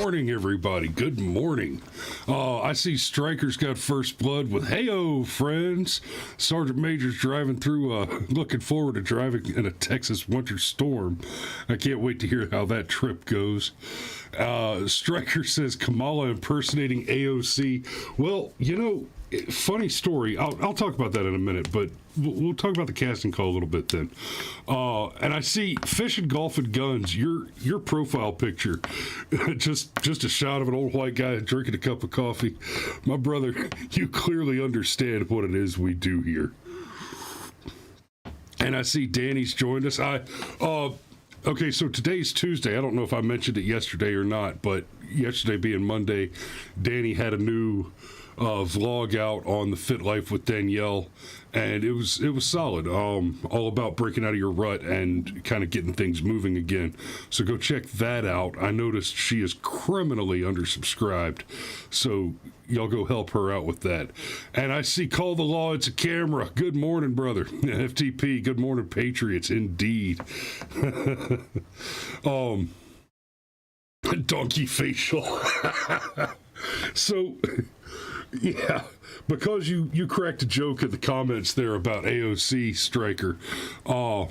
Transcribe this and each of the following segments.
morning, everybody. Good morning. I see Stryker's got first blood with Heyo, friends. Sergeant Major's driving through, looking forward to driving in a Texas winter storm. I can't wait to hear how that trip goes. Stryker says Kamala impersonating AOC. Well, you know, funny story. I'll talk about that in a minute, but we'll talk about the casting call a little bit then. And I see Fishing, Golf, and Guns. Your profile picture, just a shot of an old white guy drinking a cup of coffee. My brother, you clearly understand what it is we do here. And I see Danny's joined us. Okay, so today's Tuesday. I don't know if I mentioned it yesterday or not, but yesterday being Monday, Danny had a new vlog out on the Fit Life with Danielle, and it was solid. All about breaking out of your rut and kind of getting things moving again. So go check that out. I noticed she is criminally undersubscribed, so y'all go help her out with that. And I see Call the Law, it's a camera. Good morning, brother. FTP, good morning, Patriots, indeed. Donkey facial. So, yeah, because you cracked a joke in the comments there about AOC, Stryker, I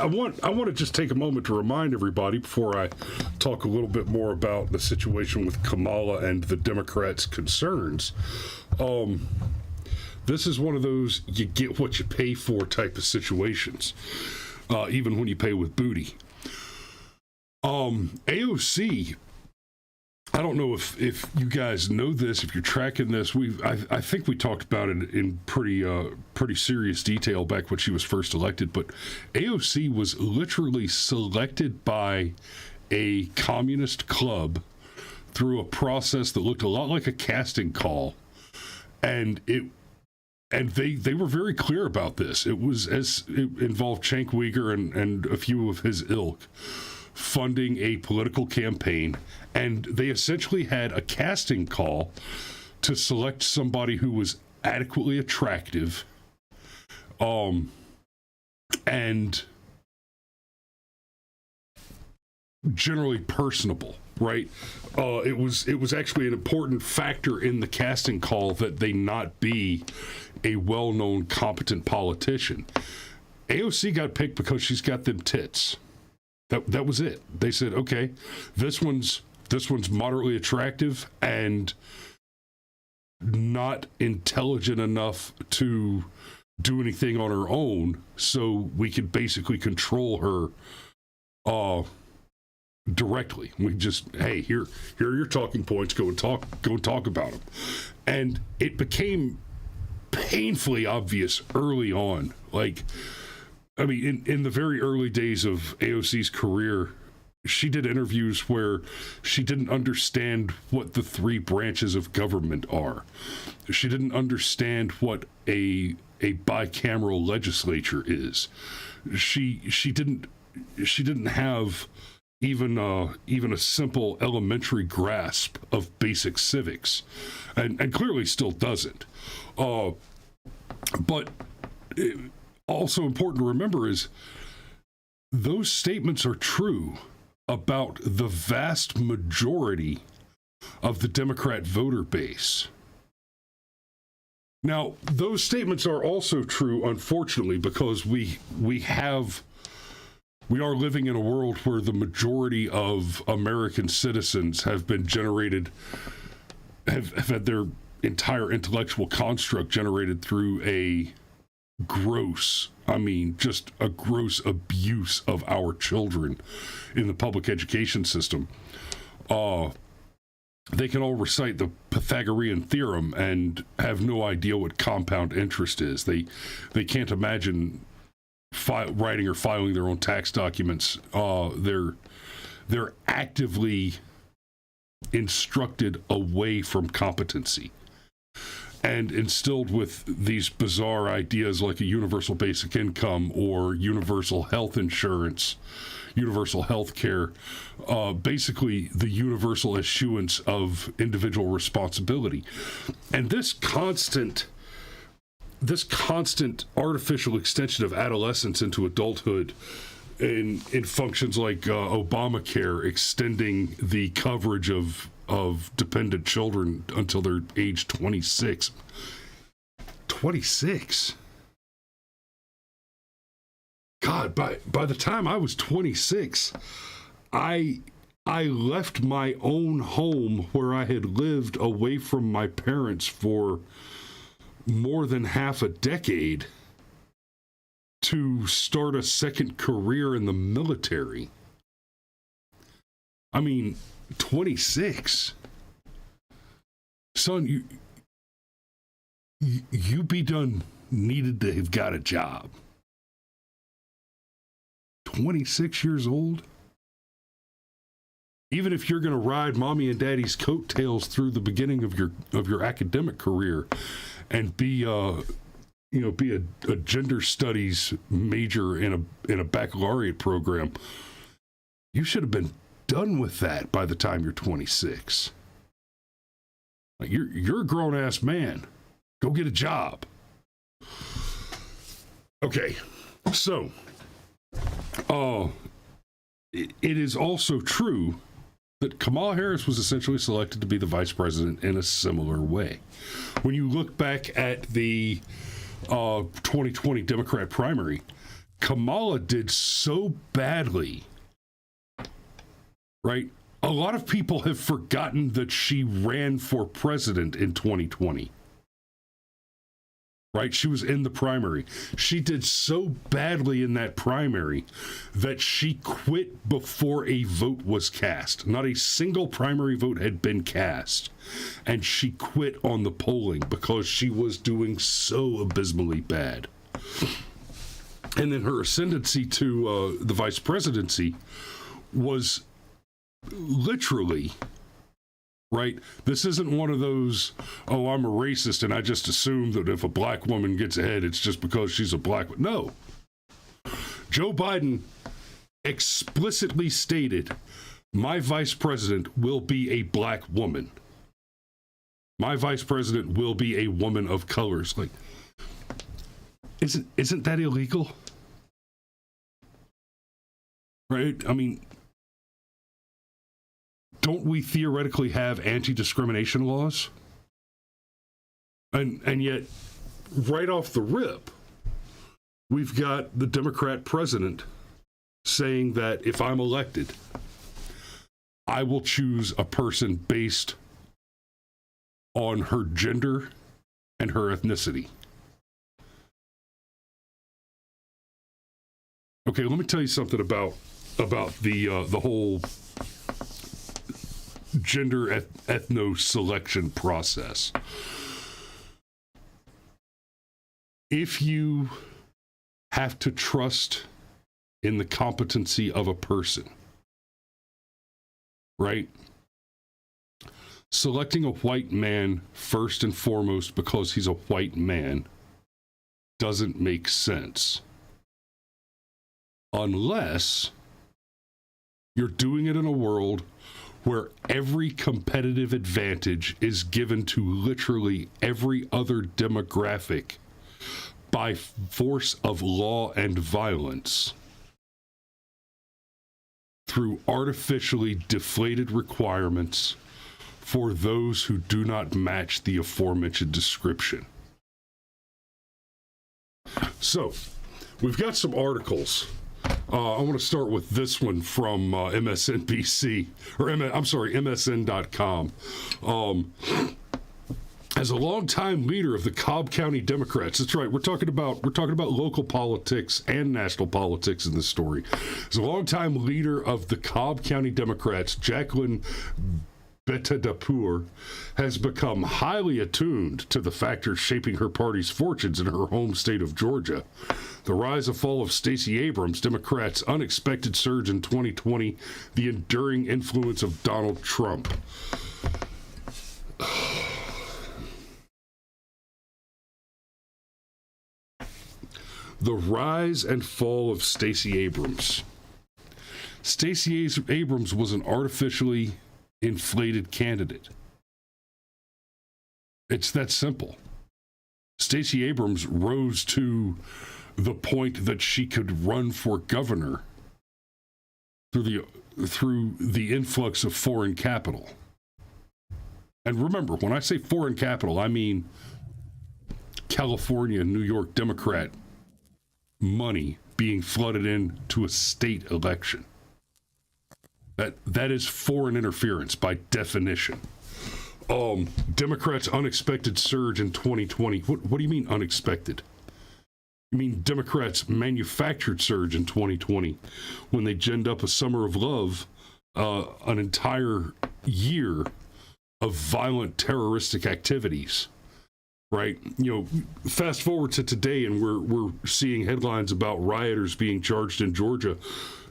want to just take a moment to remind everybody before I talk a little bit more about the situation with Kamala and the Democrats' concerns. This is one of those you get what you pay for type of situations, even when you pay with booty. AOC, I don't know if you guys know this, if you're tracking this. I think we talked about it in pretty serious detail back when she was first elected, but AOC was literally selected by a communist club through a process that looked a lot like a casting call, and they were very clear about this. It involved Cenk Uygur and a few of his ilk funding a political campaign, and they essentially had a casting call to select somebody who was adequately attractive, and generally personable, right? It was actually an important factor in the casting call that they not be a well-known, competent politician. AOC got picked because she's got them tits. That was it. They said, okay, this one's moderately attractive and not intelligent enough to do anything on her own, so we could basically control her directly. We just, hey, here are your talking points. Go talk about them. And it became painfully obvious early on, like, I mean, in the very early days of AOC's career, she did interviews where she didn't understand what the three branches of government are. She didn't understand what a bicameral legislature is. She didn't have even a simple elementary grasp of basic civics, and clearly still doesn't. But also important to remember is those statements are true about the vast majority of the Democrat voter base. Now, those statements are also true, unfortunately, because we are living in a world where the majority of American citizens have had their entire intellectual construct generated through a gross abuse of our children in the public education system. They can all recite the Pythagorean theorem and have no idea what compound interest is. They can't imagine writing or filing their own tax documents. They're actively instructed away from competency and instilled with these bizarre ideas like a universal basic income or universal health insurance, universal health care, basically the universal issuance of individual responsibility. And this constant artificial extension of adolescence into adulthood in functions like Obamacare, extending the coverage of dependent children until they're age 26. 26. God, by the time I was 26, I left my own home where I had lived away from my parents for more than half a decade to start a second career in the military. I mean, 26. Son, you be done needed to have got a job. 26 years old? Even if you're going to ride mommy and daddy's coattails through the beginning of your academic career and be a gender studies major in a baccalaureate program, you should have been done with that by the time you're 26. Like you're a grown ass man. Go get a job. Okay, so it is also true that Kamala Harris was essentially selected to be the vice president in a similar way. When you look back at the 2020 Democrat primary, Kamala did so badly, right? A lot of people have forgotten that she ran for president in 2020. Right? She was in the primary. She did so badly in that primary that she quit before a vote was cast. Not a single primary vote had been cast. And she quit on the polling because she was doing so abysmally bad. And then her ascendancy to the vice presidency was literally... Right? This isn't one of those, oh, I'm a racist and I just assume that if a black woman gets ahead, it's just because she's a black woman. No. Joe Biden explicitly stated, my vice president will be a black woman. My vice president will be a woman of colors. Like, isn't that illegal? Right? I mean, don't we theoretically have anti-discrimination laws? And yet, right off the rip, we've got the Democrat president saying that if I'm elected, I will choose a person based on her gender and her ethnicity. Okay, let me tell you something about the whole gender ethno-selection process. If you have to trust in the competency of a person, right? Selecting a white man first and foremost because he's a white man doesn't make sense. Unless you're doing it in a world where every competitive advantage is given to literally every other demographic by force of law and violence through artificially deflated requirements for those who do not match the aforementioned description. So, we've got some articles. I want to start with this one from MSNBC, or MSN.com. As a longtime leader of the Cobb County Democrats, that's right, we're talking about local politics and national politics in this story. As a longtime leader of the Cobb County Democrats, Jacqueline Betadapur has become highly attuned to the factors shaping her party's fortunes in her home state of Georgia. The rise and fall of Stacey Abrams, Democrats' unexpected surge in 2020, the enduring influence of Donald Trump. The rise and fall of Stacey Abrams. Stacey Abrams was an artificially inflated candidate. It's that simple. Stacey Abrams rose to the point that she could run for governor through the influx of foreign capital. And remember, when I say foreign capital, I mean California and New York Democrat money being flooded into a state election. That is foreign interference by definition. Democrats' unexpected surge in 2020. What do you mean unexpected? You mean Democrats' manufactured surge in 2020 when they ginned up a summer of love, an entire year of violent terroristic activities, right? Fast forward to today, and we're seeing headlines about rioters being charged in Georgia.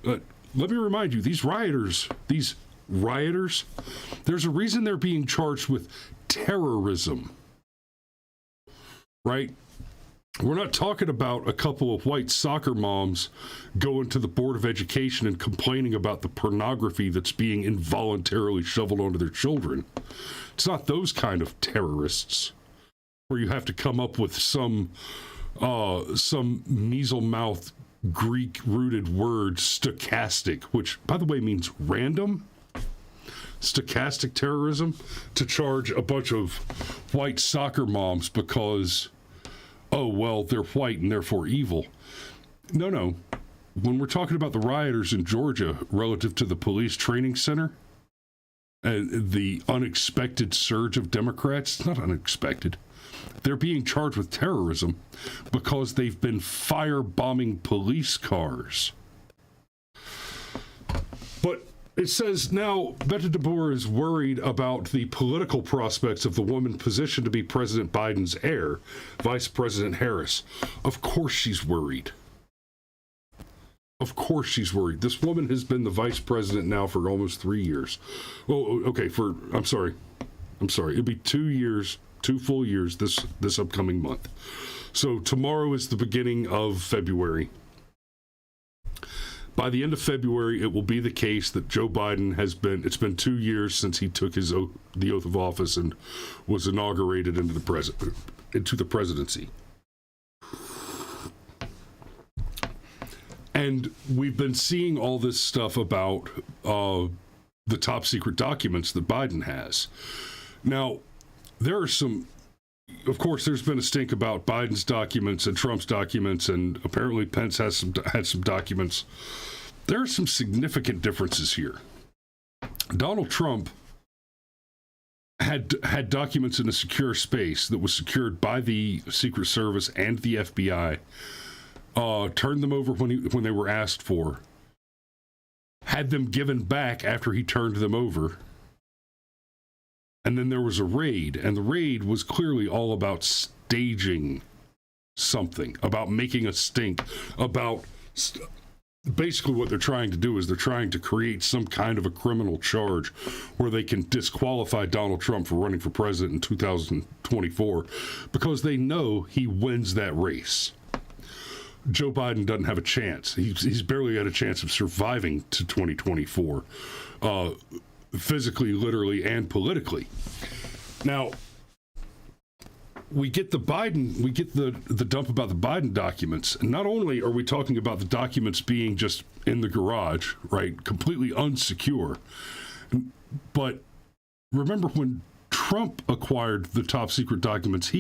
Let me remind you, these rioters, there's a reason they're being charged with terrorism, right? We're not talking about a couple of white soccer moms going to the Board of Education and complaining about the pornography that's being involuntarily shoveled onto their children. It's not those kind of terrorists where you have to come up with some measle-mouthed Greek-rooted word, stochastic, which, by the way, means random. Stochastic terrorism, to charge a bunch of white soccer moms because, oh, well, they're white and therefore evil. No. When we're talking about the rioters in Georgia relative to the police training center, the unexpected surge of Democrats, it's not unexpected. They're being charged with terrorism because they've been firebombing police cars. But it says now Bette DeBoer is worried about the political prospects of the woman positioned to be President Biden's heir, Vice President Harris. Of course she's worried. Of course she's worried. This woman has been the vice president now for almost 3 years. Oh, okay, I'm sorry. It'll be 2 years, 2 full years this upcoming month. So tomorrow is the beginning of February. By the end of February, it will be the case that Joe Biden it's been 2 years since he took the oath of office and was inaugurated into the presidency. And we've been seeing all this stuff about the top secret documents that Biden has. Now, of course, there's been a stink about Biden's documents and Trump's documents, and apparently Pence had some documents. There are some significant differences here. Donald Trump had documents in a secure space that was secured by the Secret Service and the FBI. Turned them over when they were asked for, had them given back after he turned them over, and then there was a raid, and the raid was clearly all about staging something, about making a stink, about basically what they're trying to do is they're trying to create some kind of a criminal charge where they can disqualify Donald Trump for running for president in 2024 because they know he wins that race. Joe Biden doesn't have a chance. He's barely had a chance of surviving to 2024, physically, literally, and politically. Now, we get the dump about the Biden documents. And not only are we talking about the documents being just in the garage, right, completely unsecure, but remember when Trump acquired the top secret documents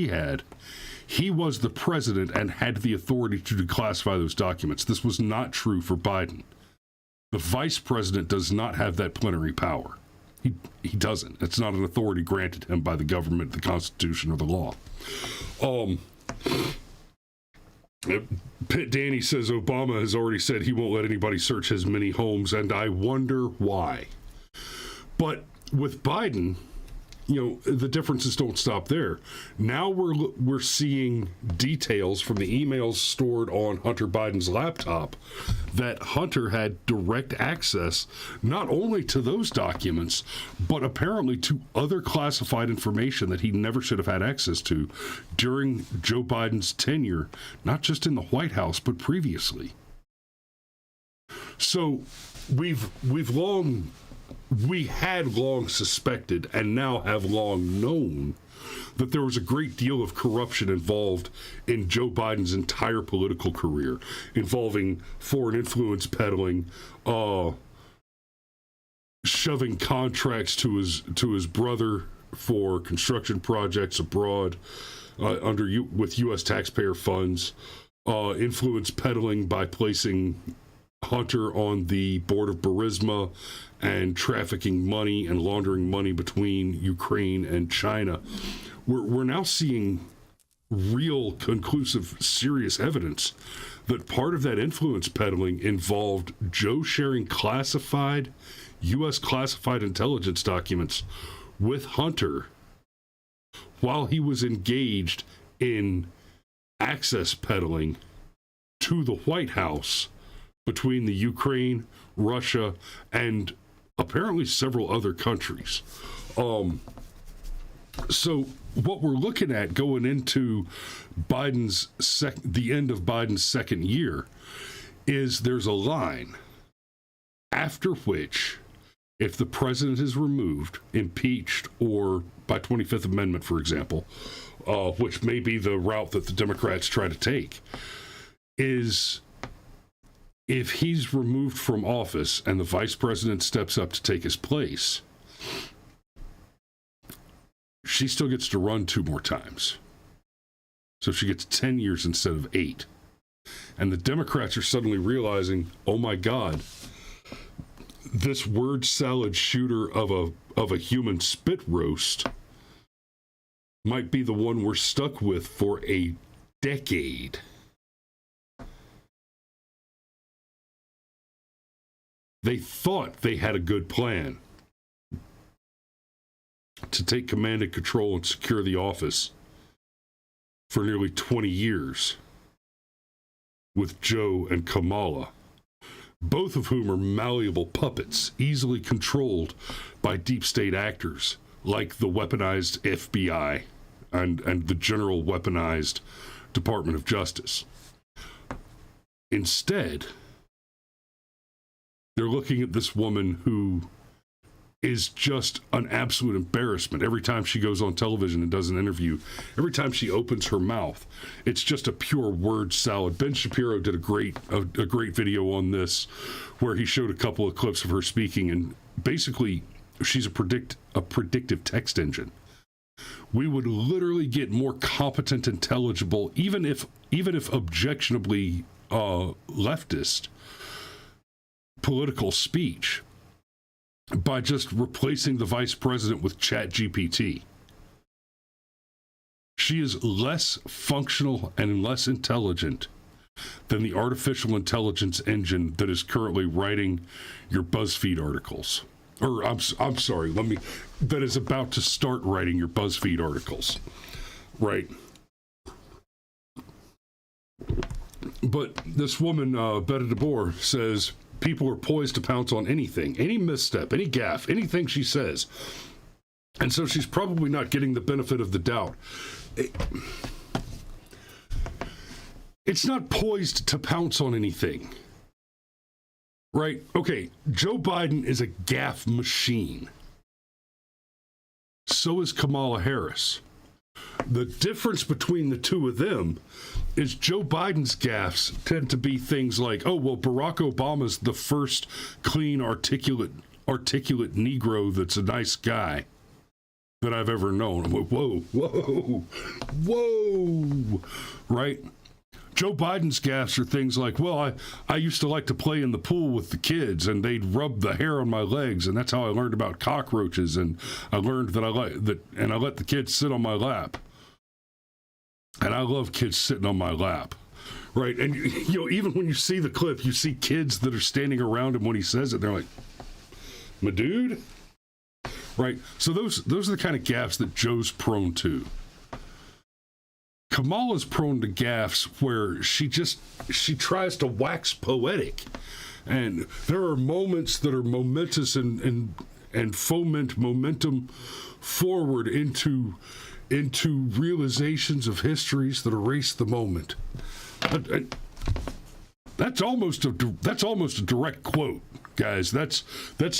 he was the president and had the authority to declassify those documents. This was not true for Biden. The vice president does not have that plenary power. He doesn't. It's not an authority granted him by the government, the Constitution, or the law. Pitt Danny says Obama has already said he won't let anybody search his many homes, and I wonder why. But with Biden, the differences don't stop there. Now we're seeing details from the emails stored on Hunter Biden's laptop that Hunter had direct access not only to those documents, but apparently to other classified information that he never should have had access to during Joe Biden's tenure, not just in the White House, but previously. So we had long suspected and now have long known that there was a great deal of corruption involved in Joe Biden's entire political career, involving foreign influence peddling, shoving contracts to his brother for construction projects abroad with U.S. taxpayer funds, influence peddling by placing Hunter on the board of Burisma and trafficking money and laundering money between Ukraine and China. We're now seeing real, conclusive, serious evidence that part of that influence peddling involved Joe sharing classified, U.S. classified intelligence documents with Hunter while he was engaged in access peddling to the White House between the Ukraine, Russia, and apparently several other countries. So what we're looking at going into the end of Biden's second year is there's a line after which, if the president is removed, impeached, or by 25th Amendment, for example, which may be the route that the Democrats try to take, is if he's removed from office and the vice president steps up to take his place, she still gets to run 2 more times. So she gets 10 years instead of 8. And the Democrats are suddenly realizing, oh my God, this word salad shooter of a human spit roast might be the one we're stuck with for a decade. They thought they had a good plan to take command and control and secure the office for nearly 20 years with Joe and Kamala, both of whom are malleable puppets, easily controlled by deep state actors like the weaponized FBI and the general weaponized Department of Justice. Instead, they're looking at this woman who is just an absolute embarrassment. Every time she goes on television and does an interview, every time she opens her mouth, it's just a pure word salad. Ben Shapiro did a great video on this where he showed a couple of clips of her speaking, and basically she's a predictive text engine. We would literally get more competent, intelligible, even if objectionably leftist political speech by just replacing the vice president with ChatGPT. She is less functional and less intelligent than the artificial intelligence engine that is currently writing your BuzzFeed articles. Or I'm sorry, that is about to start writing your BuzzFeed articles. Right. But this woman, Beta DeBoer, says people are poised to pounce on anything, any misstep, any gaffe, anything she says. And so she's probably not getting the benefit of the doubt. It's not poised to pounce on anything. Right? Okay, Joe Biden is a gaffe machine. So is Kamala Harris. The difference between the two of them is Joe Biden's gaffes tend to be things like, oh, well, Barack Obama's the first clean, articulate Negro that's a nice guy that I've ever known. I'm like, whoa, right? Joe Biden's gaffes are things like, well, I used to like to play in the pool with the kids, and they'd rub the hair on my legs, and that's how I learned about cockroaches, and I learned that I let the kids sit on my lap. And I love kids sitting on my lap, right? And, even when you see the clip, you see kids that are standing around him when he says it. They're like, my dude? Right? So those are the kind of gaffes that Joe's prone to. Kamala's prone to gaffes where she tries to wax poetic. And there are moments that are momentous and foment momentum forward into realizations of histories that erase the moment. That's almost a direct quote guys. That's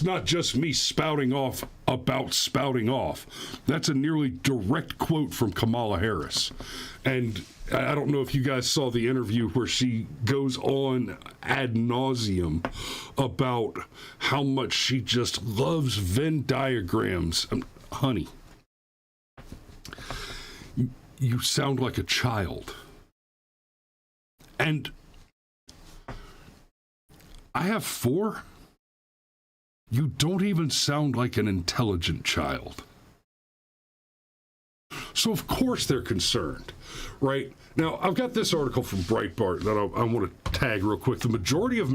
not just me spouting off about spouting off. That's a nearly direct quote from Kamala Harris. And I don't know if you guys saw the interview where she goes on ad nauseum about how much she just loves Venn diagrams. Honey, you sound like a child. And I have 4. You don't even sound like an intelligent child. So, of course, they're concerned, right? Now, I've got this article from Breitbart that I want to tag real quick. The majority of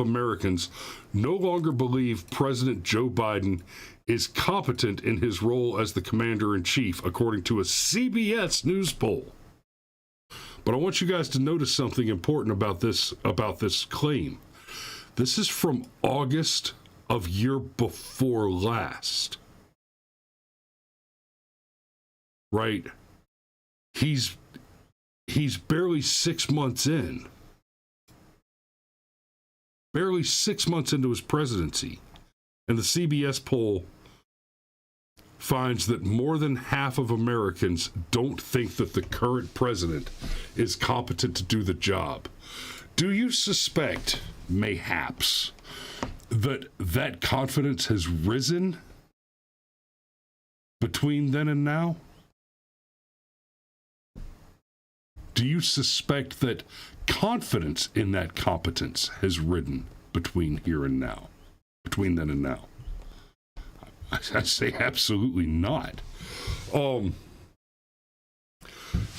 Americans no longer believe President Joe Biden is competent in his role as the commander-in-chief, according to a CBS News poll. But I want you guys to notice something important about this claim. This is from August of year before last. Right? He's barely 6 months in. Barely 6 months into his presidency. And the CBS poll finds that more than half of Americans don't think that the current president is competent to do the job. Do you suspect, mayhaps, that confidence has risen between then and now? Do you suspect that confidence in that competence has risen between here and now, between then and now? I say absolutely not.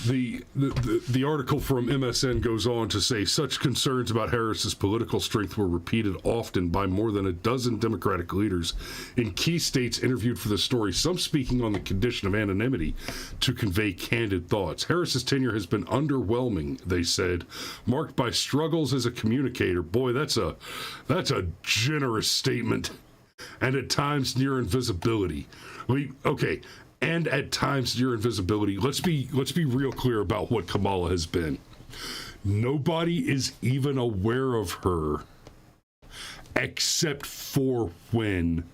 The article from MSN goes on to say such concerns about Harris's political strength were repeated often by more than a dozen Democratic leaders in key states interviewed for the story, some speaking on the condition of anonymity to convey candid thoughts. Harris's tenure has been underwhelming, they said, marked by struggles as a communicator. Boy, that's a generous statement. And at times near invisibility. And at times near invisibility. Let's be real clear about what Kamala has been. Nobody is even aware of her except for when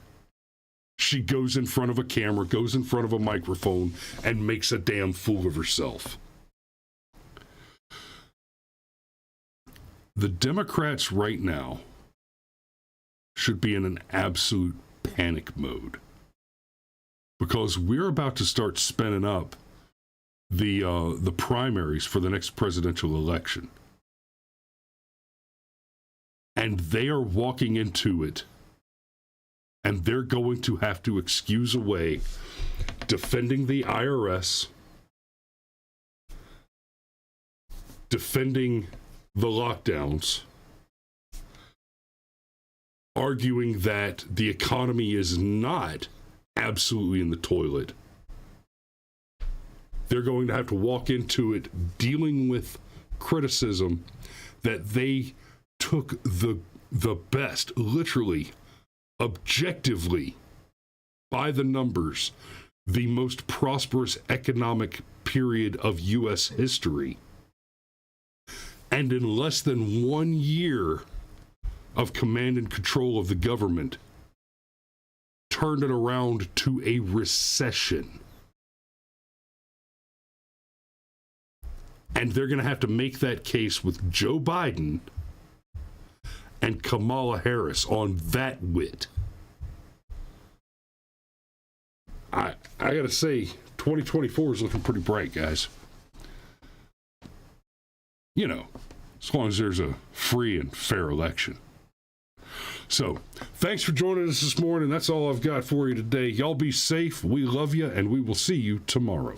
she goes in front of a camera, goes in front of a microphone, and makes a damn fool of herself. The Democrats right now should be in an absolute panic mode because we're about to start spinning up the primaries for the next presidential election. And they are walking into it, and they're going to have to excuse away defending the IRS, defending the lockdowns, arguing that the economy is not absolutely in the toilet. They're going to have to walk into it dealing with criticism that they took the best, literally, objectively, by the numbers, the most prosperous economic period of U.S. history. And in less than 1 year of command and control of the government, turned it around to a recession. And they're going to have to make that case with Joe Biden and Kamala Harris on that wit. I got to say, 2024 is looking pretty bright, guys. You know, as long as there's a free and fair election. So, thanks for joining us this morning. That's all I've got for you today. Y'all be safe. We love you, and we will see you tomorrow.